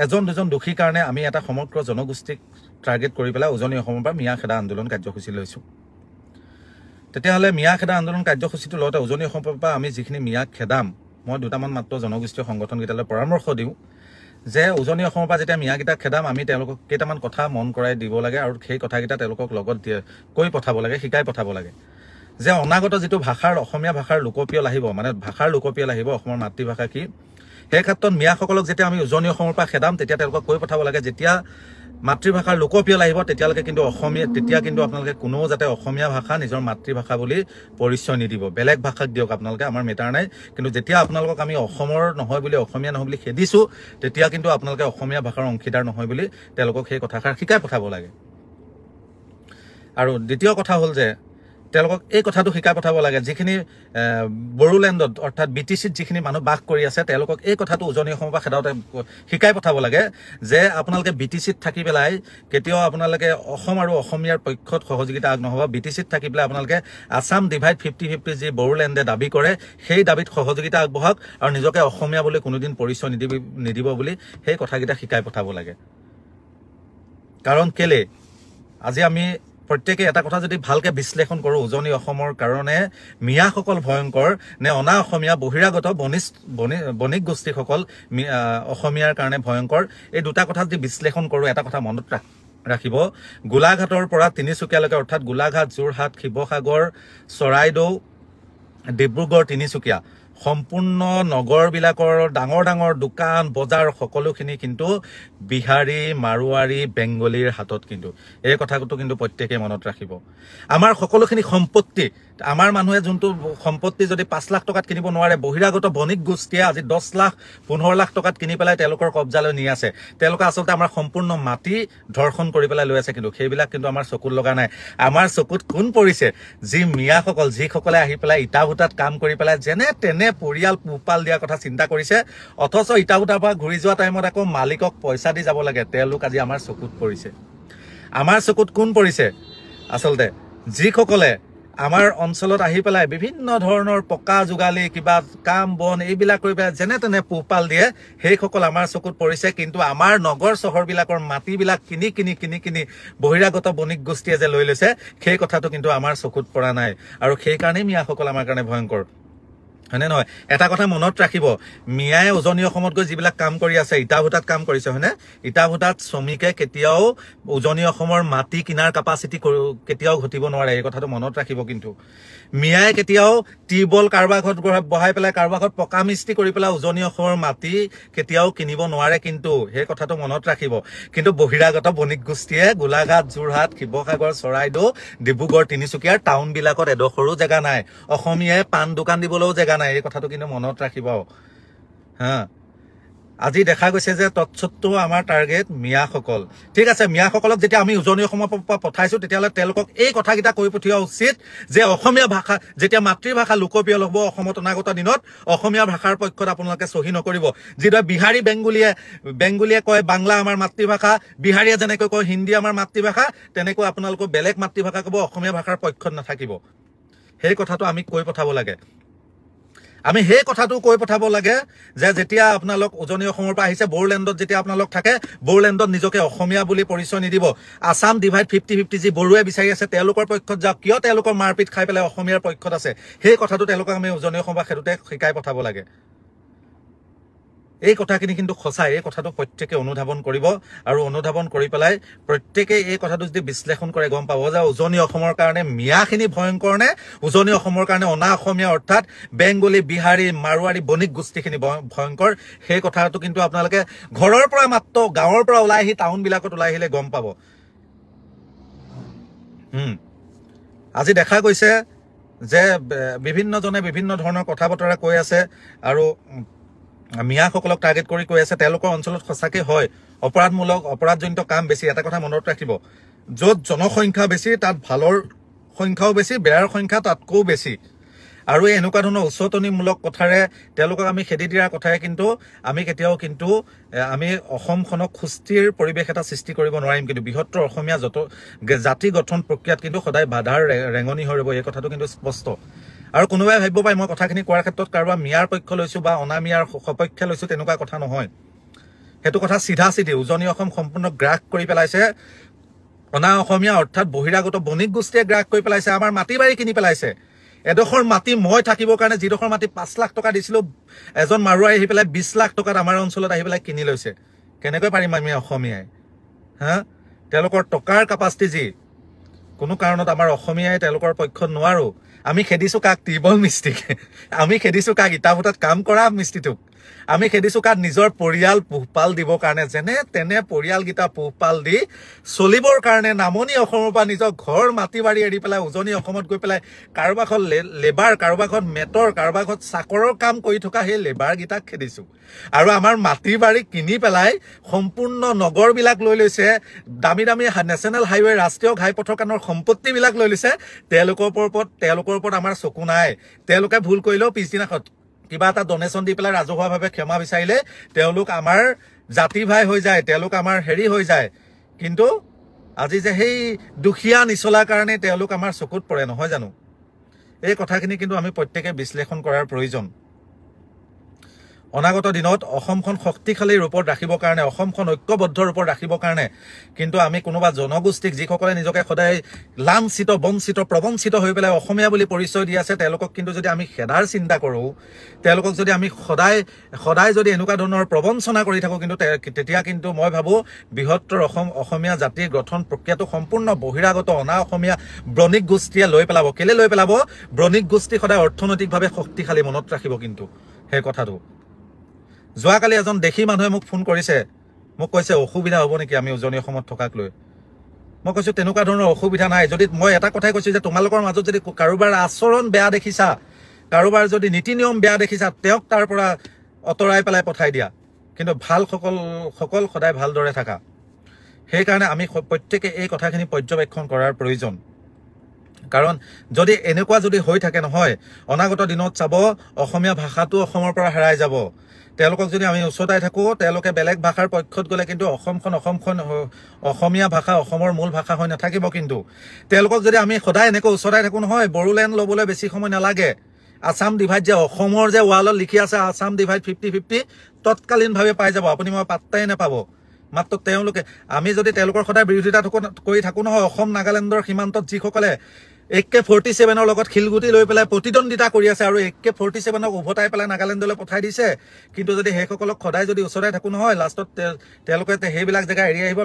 এজন দুজন দোষীৰ কাৰণে আমি এটা সমগ্ৰ জনগোষ্ঠীক টাৰ্গেট কৰি পেলাই উজনি অসমৰ পৰা মিয়া খেদা আন্দোলন কাৰ্যসূচী লৈছোঁ তেতিয়াহ'লে মিয়া খেদা আন্দোলন কাৰ্যসূচীটো লওঁতে উজনি অসমৰ পৰা আমি যিখিনি মিয়াক খেদাম মই দুটামান মাত্ৰ জনগোষ্ঠীয় সংগঠনকেইটালৈ পৰামৰ্শ দিওঁ যে উজনি অসমৰ পৰা যেতিয়া মিয়াকেইটাক খেদাম আমি তেওঁলোকক কেইটামান কথা মন কৰাই দিব লাগে আৰু সেই কথাকেইটা তেওঁলোকক লগত কৈ পঠাব লাগে শিকাই পঠাব লাগে যে অনাগত যিটো ভাষাৰ অসমীয়া ভাষাৰ লোকপিয়ল আহিব মানে ভাষাৰ লোকপিয়ল আহিব অসমৰ মাতৃভাষা কি সেই ক্ষেত্ৰত মিয়াসকলক যেতিয়া আমি উজনি অসমৰ পৰা খেদাম তেতিয়া তেওঁলোকক কৈ পঠাব লাগে যেতিয়া মাতৃভাষাৰ লোকপিয়ল আহিব তেতিয়ালৈকে কিন্তু তেতিয়া কিন্তু আপোনালোকে কোনো যাতে অসমীয়া ভাষা নিজৰ মাতৃভাষা বুলি পৰিচয় নিদিব বেলেগ ভাষাক দিয়ক আপোনালোকে আমাৰ মেটাৰ নাই কিন্তু যেতিয়া আপোনালোকক আমি অসমৰ নহয় বুলি অসমীয়া নহয় বুলি খেদিছোঁ তেতিয়া কিন্তু আপোনালোকে অসমীয়া ভাষাৰ অংশীদাৰ নহয় বুলি তেওঁলোকক সেই কথাষাৰ শিকাই পঠাব লাগে আৰু দ্বিতীয় কথা হ'ল যে তেওঁলোকক এই কথাটো শিকাই পঠাব লাগে যিখিনি বড়োলেণ্ডত অৰ্থাৎ BTCত যিখিনি মানুহ বাস কৰি আছে তেওঁলোকক এই কথাটো উজনি অসমৰ পৰা খেদাওঁতে শিকাই পঠাব লাগে যে আপোনালোকে BTCত থাকি পেলাই কেতিয়াও আপোনালোকে অসম আৰু অসমীয়াৰ পক্ষত সহযোগিতা আগনহ'ব BTCত থাকি পেলাই আপোনালোকে আছাম ডিভাইড 50-50 যি বড়োলেণ্ডে দাবী কৰে সেই দাবীত সহযোগিতা আগবঢ়াওক আৰু নিজকে অসমীয়া বুলি কোনোদিন পৰিচয় নিদিব বুলি সেই কথাকেইটা শিকাই পঠাব লাগে কাৰণ কেলে আজি আমি প্ৰত্যেকে এটা কথা যদি ভালকে বিশ্লেষণ কৰোঁ উজনি অসমৰ কাৰণে মিয়াসকল ভয়ংকৰ নে অনা অসমীয়া বহিৰাগত বণিক গোষ্ঠীসকল অসমীয়াৰ কাৰণে ভয়ংকৰ এই দুটা কথা যদি বিশ্লেষণ কৰোঁ এটা কথা মনত ৰাখিব গোলাঘাটৰ পৰা তিনিচুকীয়ালৈকে অৰ্থাৎ গোলাঘাট যোৰহাট শিৱসাগৰ চৰাইদেউ ডিব্ৰুগড় তিনিচুকীয়া সম্পূৰ্ণ নগৰবিলাকৰ ডাঙৰ ডাঙৰ দোকান বজাৰ সকলোখিনি কিন্তু বিহাৰী মাৰোৱাৰী বেংগলীৰ হাতত কিন্তু এই কথাটো কিন্তু প্ৰত্যেকে মনত ৰাখিব আমাৰ সকলোখিনি সম্পত্তি আমাৰ মানুহে যোনটো সম্পত্তি যদি 5 লাখ টকাত কিনিব নোৱাৰে বহিৰাগত বণিক গোষ্ঠীয়ে আজি 10 লাখ 15 লাখ টকাত কিনি পেলাই তেওঁলোকৰ কব্জালৈ নি আছে তেওঁলোকে আচলতে আমাৰ সম্পূৰ্ণ মাটি ধৰ্ষণ কৰি পেলাই লৈ আছে কিন্তু সেইবিলাক কিন্তু আমাৰ চকুত লগা নাই আমাৰ চকুত কোন পৰিছে যি মিয়াসকল যিসকলে আহি পেলাই ইটাভুটাত কাম কৰি পেলাই যেনে তেনে পৰিয়াল পোহপাল দিয়া কথা চিন্তা কৰিছে অথচ ইটাভুটাৰ পৰা ঘূৰি যোৱা টাইমত আকৌ মালিকক পইচা দি যাব লাগে তেওঁলোক আজি আমাৰ চকুত পৰিছে আমাৰ চকুত কোন পৰিছে আচলতে যিসকলে আমাৰ অঞ্চলত আহি পেলাই বিভিন্ন ধৰণৰ পকা যোগালী কিবা কাম বন এইবিলাক কৰি পেলাই যেনে তেনে পোহপাল দিয়ে সেইসকল আমাৰ চকুত পৰিছে কিন্তু আমাৰ নগৰ চহৰবিলাকৰ মাটিবিলাক কিনি বহিৰাগত বণিক গোষ্ঠীয়ে যে লৈ লৈছে সেই কথাটো কিন্তু আমাৰ চকুত পৰা নাই আৰু সেই কাৰণেই মিয়াসকল আমাৰ কাৰণে ভয়ংকৰ হয়নে নহয় এটা কথা মনত ৰাখিব মিয়াই উজনি অসমত গৈ যিবিলাক কাম কৰি আছে ইটাভুটাত কাম কৰিছে হয়নে ইটাভুটাত শ্ৰমিকে কেতিয়াও উজনি অসমৰ মাটি কিনাৰ কেপাচিটি কেতিয়াও ঘটিব নোৱাৰে এই কথাটো মনত ৰাখিব কিন্তু মিয়াই কেতিয়াও টিউবল কাৰোবাৰ ঘৰত বহাই পেলাই কাৰোবাৰ ঘৰত পকা মিস্ত্ৰী কৰি পেলাই উজনি অসমৰ মাটি কেতিয়াও কিনিব নোৱাৰে কিন্তু সেই কথাটো মনত ৰাখিব কিন্তু বহিৰাগত বণিক গোষ্ঠীয়ে গোলাঘাট যোৰহাট শিৱসাগৰ চৰাইদেউ ডিব্ৰুগড় তিনিচুকীয়াৰ টাউনবিলাকত এডোখৰো জেগা নাই অসমীয়াই পাণ দোকান দিবলৈও জেগা নাই এই কথাটো কিন্তু মনত ৰাখিব হা আজি দেখা গৈছে যে তৎসত্ত্বেও আমাৰ টাৰ্গেট মিয়াসকল ঠিক আছে মিয়াসকলক যেতিয়া আমি উজনি অসমৰ পৰা পঠাইছো তেতিয়াহ'লে তেওঁলোকক এই কথাকেইটা কৈ পঠিওৱা উচিত যে অসমীয়া ভাষা যেতিয়া মাতৃভাষা লোকপিয়ল হ'ব অসমত অনাগত দিনত অসমীয়া ভাষাৰ পক্ষত আপোনালোকে চহী নকৰিব যিদৰে বিহাৰী বেংগলীয়ে কয় বাংলা আমাৰ মাতৃভাষা বিহাৰীয়ে যেনেকৈ কয় হিন্দী আমাৰ মাতৃভাষা তেনেকৈ আপোনালোকৰ বেলেগ মাতৃভাষা ক'ব অসমীয়া ভাষাৰ পক্ষত নাথাকিব সেই কথাটো আমি কৈ পঠাব লাগে আমি সেই কথাটো কৈ পঠাব লাগে যে যেতিয়া আপোনালোক উজনি অসমৰ পৰা আহিছে বড়োলেণ্ডত যেতিয়া আপোনালোক থাকে বড়োলেণ্ডত নিজকে অসমীয়া বুলি পৰিচয় নিদিব আছাম ডিভাইড 50-50 যি বড়োৱে বিচাৰি আছে তেওঁলোকৰ পক্ষত যাওক কিয় তেওঁলোকৰ মাৰপিট খাই পেলাই অসমীয়াৰ পক্ষত আছে সেই কথাটো তেওঁলোকক আমি উজনি অসমৰ পৰা খেদোতে শিকাই পঠাব লাগে এই কথাখিনি কিন্তু সঁচা এই কথাটো প্ৰত্যেকে অনুধাৱন কৰিব আৰু অনুধাৱন কৰি পেলাই প্ৰত্যেকে এই কথাটো যদি বিশ্লেষণ কৰে গম পাব যে উজনি অসমৰ কাৰণে মিয়াখিনি ভয়ংকৰ নে উজনি অসমৰ কাৰণে অনা অসমীয়া অৰ্থাৎ বেংগলী বিহাৰী মাৰোৱাৰী বণিক গোষ্ঠীখিনি ভয়ংকৰ সেই কথাটো কিন্তু আপোনালোকে ঘৰৰ পৰা মাত্ৰ গাঁৱৰ পৰা ওলাই আহি টাউনবিলাকত ওলাই আহিলে গম পাব আজি দেখা গৈছে যে বিভিন্নজনে বিভিন্ন ধৰণৰ কথা বতৰা কৈ আছে আৰু মিয়াসকলক টাৰ্গেট কৰি কৈ আছে তেওঁলোকৰ অঞ্চলত সঁচাকৈ হয় অপৰাধজনিত কাম বেছি এটা কথা মনত ৰাখিব য'ত জনসংখ্যা বেছি তাত ভালৰ সংখ্যাও বেছি বেয়াৰ সংখ্যা তাতকৈও বেছি আৰু এনেকুৱা ধৰণৰ উচতনিমূলক কথাৰে তেওঁলোকক আমি খেদি দিয়াৰ কথাই কিন্তু আমি কেতিয়াও কিন্তু আমি অসমখনক সুস্থিৰ পৰিৱেশ এটা সৃষ্টি কৰিব নোৱাৰিম কিন্তু বৃহত্তৰ অসমীয়া জাতি গঠন প্ৰক্ৰিয়াত কিন্তু সদায় বাধাৰ ৰেঙনি হৈ ৰ'ব এই কথাটো কিন্তু স্পষ্ট আৰু কোনোবাই ভাবিব পাৰে মই কথাখিনি কোৱাৰ ক্ষেত্ৰত কাৰোবাৰ মিয়াৰ পক্ষ লৈছোঁ বা অনা মিয়াৰ সপক্ষে লৈছোঁ তেনেকুৱা কথা নহয় সেইটো কথা চিধা চিধি উজনি অসম সম্পূৰ্ণ গ্ৰাস কৰি পেলাইছে অনা অসমীয়া অৰ্থাৎ বহিৰাগত বণিক গোষ্ঠীয়ে গ্ৰাস কৰি পেলাইছে আমাৰ মাটি বাৰী কিনি পেলাইছে এডোখৰ মাটি মই থাকিবৰ কাৰণে যিডোখৰ মাটি 5 লাখ টকা দিছিলো এজন মাৰুৱাই আহি পেলাই 20 লাখ টকাত আমাৰ অঞ্চলত আহি পেলাই কিনি লৈছে কেনেকৈ পাৰিম আমি অসমীয়াই হা তেওঁলোকৰ টকাৰ কেপাচিটি যি কোনো কাৰণত আমাৰ অসমীয়াই তেওঁলোকৰ পক্ষত নোৱাৰো আমি খেদিছো কাক টিবল মিস্ত্ৰীক আমি খেদিছো কাক ইটাভুটাত কাম কৰা মিস্ত্ৰীটোক আমি খেদিছো কাক নিজৰ পৰিয়াল পোহপাল দিবৰ কাৰণে যেনে তেনে পৰিয়ালগিটা পোহপাল দি চলিবৰ কাৰণে নামনি অসমৰ পৰা নিজৰ ঘৰ মাটি বাৰী এৰি পেলাই উজনি অসমত গৈ পেলাই কাৰোবাখন লেবাৰ কাৰোবাখন মেটৰ কাৰোবাখন চাকৰৰ কাম কৰি থকা সেই লেবাৰগিটাক খেদিছো আৰু আমাৰ মাটি বাৰী কিনি পেলাই সম্পূৰ্ণ নগৰবিলাক লৈ লৈছে দামী দামী নেশ্যনেল হাইৱে ৰাষ্ট্ৰীয় ঘাইপথৰ কাণৰ সম্পত্তিবিলাক লৈ লৈছে তেওঁলোকৰ ওপৰত আমাৰ চকু নাই তেওঁলোকে ভুল কৰিলেও পিছদিনাখন কিবা এটা ডনেশ্যন দি পেলাই ৰাজহুৱাভাৱে ক্ষমা বিচাৰিলে তেওঁলোক আমাৰ জাতি ভাই হৈ যায় তেওঁলোক আমাৰ হেৰি হৈ যায় কিন্তু আজি যে সেই দুখীয়া নিচলাৰ কাৰণে তেওঁলোক আমাৰ চকুত পৰে নহয় জানো এই কথাখিনি কিন্তু আমি প্ৰত্যেকে বিশ্লেষণ কৰাৰ প্ৰয়োজন অনাগত দিনত অসমখন শক্তিশালী ৰূপত ৰাখিবৰ কাৰণে অসমখন ঐক্যবদ্ধ ৰূপত ৰাখিবৰ কাৰণে কিন্তু আমি কোনোবা জনগোষ্ঠীক যিসকলে নিজকে সদায় লাঞ্ছিত বঞ্চিত প্ৰবঞ্চিত হৈ পেলাই অসমীয়া বুলি পৰিচয় দি আছে তেওঁলোকক কিন্তু যদি আমি খেদাৰ চিন্তা কৰোঁ তেওঁলোকক যদি আমি সদায় যদি এনেকুৱা ধৰণৰ প্ৰবঞ্চনা কৰি থাকোঁ কিন্তু তেতিয়া কিন্তু মই ভাবোঁ বৃহত্তৰ অসমীয়া জাতিৰ গঠন প্ৰক্ৰিয়াটো সম্পূৰ্ণ বহিৰাগত অনা অসমীয়া বণিক গোষ্ঠীয়ে লৈ পেলাব কেলে লৈ পেলাব বণিক গোষ্ঠী সদায় অৰ্থনৈতিকভাৱে শক্তিশালী মনত ৰাখিব কিন্তু সেই কথাটো যোৱাকালি এজন দেশী মানুহে মোক ফোন কৰিছে মোক কৈছে অসুবিধা হ'ব নেকি আমি উজনি অসমত থকাক লৈ মই কৈছোঁ তেনেকুৱা ধৰণৰ অসুবিধা নাই যদি মই এটা কথাই কৈছোঁ যে তোমালোকৰ মাজত যদি কাৰোবাৰ আচৰণ বেয়া দেখিছা কাৰোবাৰ যদি নীতি নিয়ম বেয়া দেখিছা তেওঁক তাৰ পৰা অতৰাই পেলাই পঠাই দিয়া কিন্তু ভাল সকল সদায় ভালদৰে থাকা সেইকাৰণে আমি প্ৰত্যেকে এই কথাখিনি পৰ্যবেক্ষণ কৰাৰ প্ৰয়োজন কাৰণ যদি এনেকুৱা যদি হৈ থাকে নহয় অনাগত দিনত চাব অসমীয়া ভাষাটো অসমৰ পৰা হেৰাই যাব তেওঁলোকক যদি আমি উচতাই থাকোঁ তেওঁলোকে বেলেগ ভাষাৰ পক্ষত গ'লে কিন্তু অসমখন অসমীয়া ভাষা অসমৰ মূল ভাষা হৈ নাথাকিব কিন্তু তেওঁলোকক যদি আমি সদায় এনেকৈ উচতাই থাকোঁ নহয় বড়োলেণ্ড ল'বলৈ বেছি সময় নালাগে আছাম ডিভাইড যে অসমৰ যে ৱালত লিখি আছে আছাম ডিভাইড 50-50 তৎকালীনভাৱে পাই যাব আপুনি মই পাত্তাই নাপাব মাত্ৰ তেওঁলোকে আমি যদি তেওঁলোকৰ সদায় বিৰোধিতা কৰি থাকোঁ নহয় অসম নাগালেণ্ডৰ সীমান্তত যিসকলে AK-47 লগত খিলগুটি লৈ পেলাই প্ৰতিদ্বন্দ্বিতা কৰি আছে আৰু AK-47 উভতাই পেলাই নাগালেণ্ডলৈ পঠাই দিছে কিন্তু যদি সেইসকলক সদায় যদি ওচৰাই থাকোঁ নহয় লাষ্টত তেওঁলোকে সেইবিলাক জেগা এৰি আহিব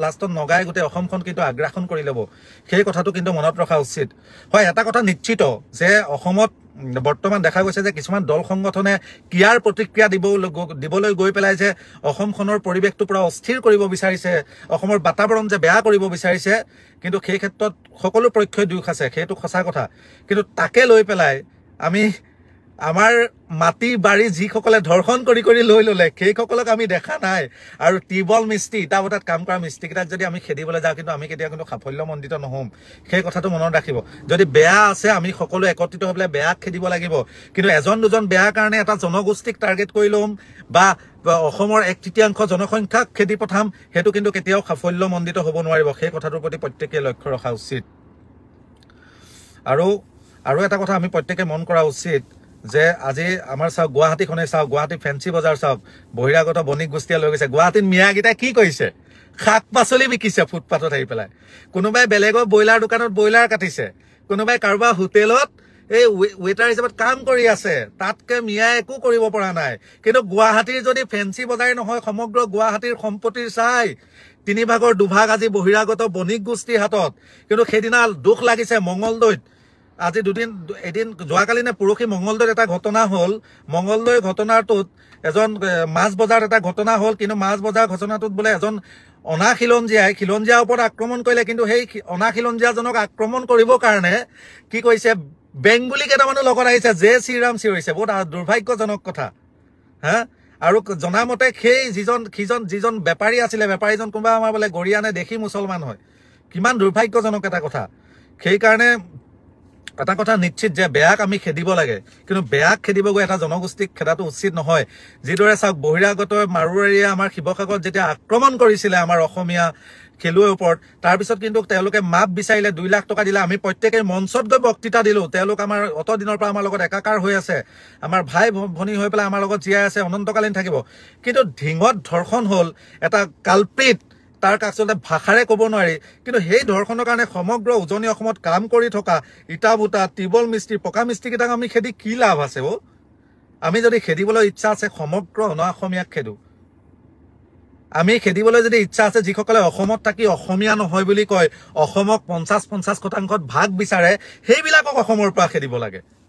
লাষ্টত নগাই গোটেই অসমখন কিন্তু আগ্ৰাসন কৰি ল'ব সেই কথাটো কিন্তু মনত ৰখা উচিত হয় এটা কথা নিশ্চিত যে অসমত বৰ্তমান দেখা গৈছে যে কিছুমান দল সংগঠনে কিয়াৰ প্ৰতিক্ৰিয়া দিবলৈ গৈ পেলাই যে অসমখনৰ পৰিৱেশটো পুৰা অস্থিৰ কৰিব বিচাৰিছে অসমৰ বাতাবৰণ যে বেয়া কৰিব বিচাৰিছে কিন্তু সেই ক্ষেত্ৰত সকলো পক্ষই দুখ আছে সেইটো সঁচা কথা কিন্তু তাকে লৈ পেলাই আমি আমাৰ মাটি বাৰী যিসকলে ধৰ্ষণ কৰি লৈ ল'লে সেইসকলক আমি দেখা নাই আৰু টিবল মিস্ত্ৰী ইটাভুটাত কাম কৰা মিস্ত্ৰীকেইটাক যদি আমি খেদিবলৈ যাওঁ কিন্তু আমি কেতিয়াও কিন্তু সাফল্যমণ্ডিত নহ'ম সেই কথাটো মনত ৰাখিব যদি বেয়া আছে আমি সকলো একত্ৰিত হৈ পেলাই বেয়াক খেদিব লাগিব কিন্তু এজন দুজন বেয়াৰ কাৰণে এটা জনগোষ্ঠীক টাৰ্গেট কৰি ল'ম বা অসমৰ 1/3 জনসংখ্যাক খেদি পঠাম সেইটো কিন্তু কেতিয়াও সাফল্যমণ্ডিত হ'ব নোৱাৰিব সেই কথাটোৰ প্ৰতি প্ৰত্যেকে লক্ষ্য ৰখা উচিত আৰু এটা কথা আমি প্ৰত্যেকে মন কৰা উচিত যে আজি আমাৰ চাওক গুৱাহাটীখনে চাওক গুৱাহাটী ফেঞ্চি বজাৰ চাওক বহিৰাগত বণিক গোষ্ঠীয়ে লৈ গৈছে গুৱাহাটীত মিয়াগিটাই কি কৰিছে শাক পাচলি বিকিছে ফুটপাথত আহি পেলাই কোনোবাই বেলেগৰ ব্ৰইলাৰ দোকানত ব্ৰইলাৰ কাটিছে কোনোবাই কাৰোবাৰ হোটেলত এই ৱেটাৰ হিচাপত কাম কৰি আছে তাতকে মিয়াই একো কৰিব পৰা নাই কিন্তু গুৱাহাটীৰ যদি ফেঞ্চি বজাৰ নহয় সমগ্ৰ গুৱাহাটীৰ সম্পত্তিৰ চাই 3ভাগৰ 2ভাগ আজি বহিৰাগত বণিক গোষ্ঠীৰ হাতত কিন্তু সেইদিনা দুখ লাগিছে মঙ্গলদৈত আজি এদিন যোৱাকালি নে পৰহি মঙ্গলদৈত এটা ঘটনা হ'ল মঙ্গলদৈ ঘটনাটোত এজন মাছ বজাৰত এটা ঘটনা হ'ল কিন্তু মাছ বজাৰ ঘটনাটোত বোলে এজন খিলঞ্জীয়াৰ ওপৰত আক্ৰমণ কৰিলে কিন্তু সেই অনাখিলঞ্জীয়াজনক আক্ৰমণ কৰিবৰ কাৰণে কি কৰিছে বেংগলী কেইটামানো লগত আহিছে জে শ্ৰীৰাম চিঞৰিছে বহুত দুৰ্ভাগ্যজনক কথা হা আৰু জনামতে সেই যিজন বেপাৰী আছিলে বেপাৰীজন কোনোবা আমাৰ বোলে গৰিয়া নে দেশী মুছলমান হয় কিমান দুৰ্ভাগ্যজনক এটা কথা সেইকাৰণে এটা কথা নিশ্চিত যে বেয়াক আমি খেদিব লাগে, কিন্তু বেয়াক খেদিব গৈ এটা জনগোষ্ঠীক খেদাটো উচিত নহয়। যিদৰে চাওক বহিৰাগত মাৰোৱাৰীয়ে আমাৰ শিৱসাগৰত যেতিয়া আক্ৰমণ কৰিছিলে আমাৰ অসমীয়া খেলুৱৈৰ ওপৰত, তাৰপিছত কিন্তু তেওঁলোকে মাপ বিচাৰিলে, 2 লাখ টকা দিলে। আমি প্ৰত্যেকে মঞ্চত গৈ বক্তৃতা দিলোঁ। তেওঁলোক আমাৰ অত দিনৰ পৰা আমাৰ লগত একাকাৰ হৈ আছে, আমাৰ ভাই ভনী হৈ পেলাই আমাৰ লগত জীয়াই আছে, অনন্তকালীন থাকিব। কিন্তু ঢিঙত ধৰ্ষণ হ'ল, এটা কালপিত, তাৰ আচলতে ভাষাৰে ক'ব নোৱাৰি। কিন্তু সেই ধৰ্ষণৰ কাৰণে সমগ্ৰ উজনি অসমত কাম কৰি থকা ইটা বুটা, টিবল মিস্ত্ৰী, পকা মিস্ত্ৰীকেইটাক আমি খেদি কি লাভ আছে অ'? আমি যদি খেদিবলৈ ইচ্ছা আছে সমগ্ৰ অন অসমীয়াক খেদো। আমি খেদিবলৈ যদি ইচ্ছা আছে, যিসকলে অসমত থাকি অসমীয়া নহয় বুলি কয়, অসমক 50-50% ভাগ বিচাৰে, সেইবিলাকক অসমৰ পৰা খেদিব লাগে।